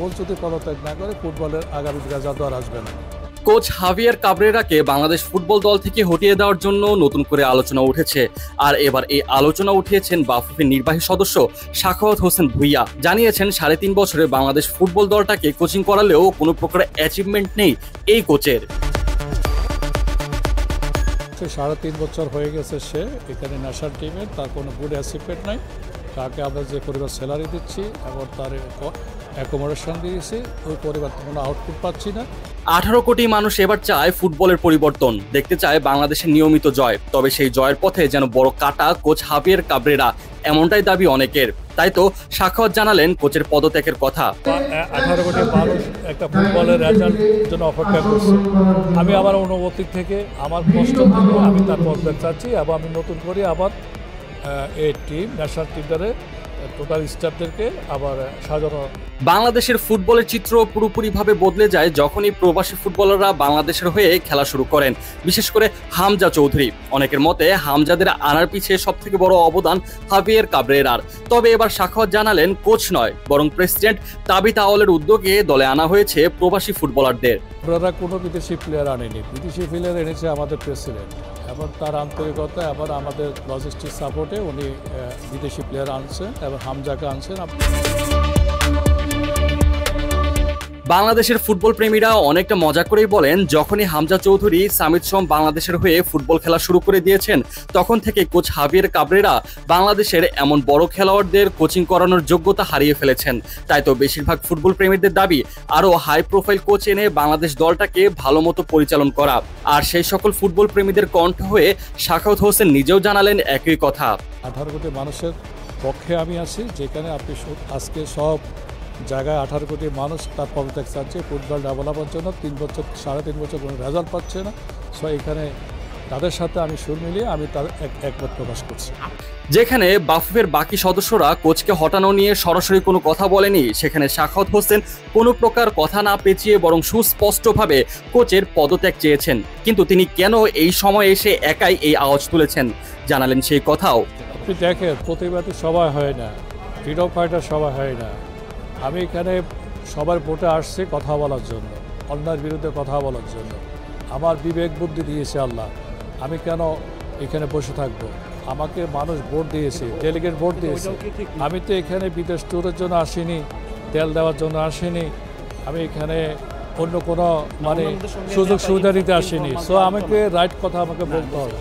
Coach যদি পদত্যাগ না করে ফুটবলের আগামী রেজাল্ট আর আসবে না। কোচ হাভিয়ের কাবরেরাকে বাংলাদেশ ফুটবল দল থেকে হটিয়ে দেওয়ার জন্য নতুন করে আলোচনা উঠেছে। আর এবার এই আলোচনা উঠিয়েছেন বাফুফের নির্বাহী সদস্য সাখাওয়াত হোসেন ভুঁইয়া। জানিয়েছেন 3.5 বছরে বাংলাদেশ ফুটবল দলটাকে কোচিং করালেও কোনো প্রকার অ্যাচিভমেন্ট নেই এই কোচের। 3.5 বছর হয়ে গেছে সে এখানে ন্যাশনাল টিমে, তার কোনো গুড অ্যাচিভমেন্ট নাই। তাকে আমরা যে পরিবার স্যালারি দিচ্ছি এবং তার অ্যাকোমোডেশন দিয়েছি, ওই পরিবার কোনো আউটপুট পাচ্ছি না। 18 কোটি মানুষ এবার চায় ফুটবলের পরিবর্তন, দেখতে চায় বাংলাদেশের নিয়মিত জয়। তবে সেই জয়ের পথে যেন বড় কাটা কোচ হাভিয়ের কাবরেরা, এমনটাই দাবি অনেকের। তাই তো সাখাওয়াত জানালেন কোচের পদত্যাগের কথা। 18 কোটি মানুষ একটা ফুটবলের রেজাল্ট জন্য অপেক্ষা করছে। আমি আমার অনুভূতি থেকে, আমার কষ্ট থেকে আমি তার পদত্যাগ চাচ্ছি এবং আমি নতুন করে আবার এই টিম ন্যাশনাল টিমটারে টোটাল স্টাফদেরকে আবার সাজানো। বাংলাদেশের ফুটবলের চিত্র পুরোপুরিভাবে বদলে যায় যখনই প্রবাসী ফুটবলাররা বাংলাদেশের হয়ে খেলা শুরু করেন, বিশেষ করে হামজা চৌধুরী। অনেকের মতে হামজাদের আনার পিছিয়ে সবথেকে বড় অবদান হাভিয়ের কাবরেরার। তবে এবার সাখাওয়াত জানালেন কোচ নয়, বরং প্রেসিডেন্ট তাবিত আউলের উদ্যোগে দলে আনা হয়েছে প্রবাসী ফুটবলারদের। ওরা কোনো বিদেশি প্লেয়ার আনেনি, বিদেশি প্লেয়ার এনেছে আমাদের প্রেসিডেন্ট এবং তার আন্তরিকতা এবং আমাদের লজিস্টিক সাপোর্টে উনি বিদেশি প্লেয়ার আনছেন এবং হামজাকে আনছেন। বাংলাদেশের ফুটবল প্রেমীরা অনেকটা মজা করেই বলেন, যখনই হামজা চৌধুরী সামিত সোম বাংলাদেশের হয়ে ফুটবল খেলা শুরু করে দিয়েছেন, তখন থেকে কোচ হাভিয়ের কাবরেরা বাংলাদেশের এমন বড় খেলোয়াড়দের কোচিং করানোর যোগ্যতা হারিয়ে ফেলেছেন। তাই তো বেশিরভাগ ফুটবল প্রেমীদের দাবি আরও হাই প্রোফাইল কোচ এনে বাংলাদেশ দলটাকে ভালো মতো পরিচালন করা। আর সেই সকল ফুটবল প্রেমীদের কণ্ঠ হয়ে সাখাওয়াত হোসেন নিজেও জানালেন একই কথা। 18 কোটি মানুষের পক্ষে আমি আছি, যেখানে আপনি আজকে সব জায়গায় 18 কোটি মানুষ তার পদত্যাগ চাচ্ছে ফুটবল ডেভেলপের জন্য। 3 বছর 3.5 বছর কোনো রেজাল্ট পাচ্ছে না। সো এখানে তাদের সাথে আমি সুর মিলিয়ে আমি তার একমত প্রকাশ করছি। যেখানে বাফুফের বাকি সদস্যরা কোচকে হটানো নিয়ে সরাসরি কোনো কথা বলেনি, সেখানে সাখাওয়াত হোসেন কোনো প্রকার কথা না পেঁচিয়ে বরং সুস্পষ্টভাবে কোচের পদত্যাগ চেয়েছেন। কিন্তু তিনি কেন এই সময় এসে একাই এই আওয়াজ তুলেছেন, জানালেন সেই কথাও। আপনি দেখেন, প্রতিবাদী সবাই হয় না, ফ্রিডম ফাইটার সবাই হয় না। আমি এখানে সবার ভোটে আসছি কথা বলার জন্য, অন্যায়ের বিরুদ্ধে কথা বলার জন্য। আমার বিবেক বুদ্ধি দিয়েছে আল্লাহ, আমি কেন এখানে বসে থাকবো? আমাকে মানুষ ভোট দিয়েছে, ডেলিগেট ভোট দিয়েছে। আমি তো এখানে বিদেশ ট্যুরের জন্য আসিনি, তেল দেওয়ার জন্য আসিনি, আমি এখানে অন্য কোনো সুযোগ সুবিধা নিতে আসিনি। সো আমাকে রাইট কথা আমাকে বলতে হবে।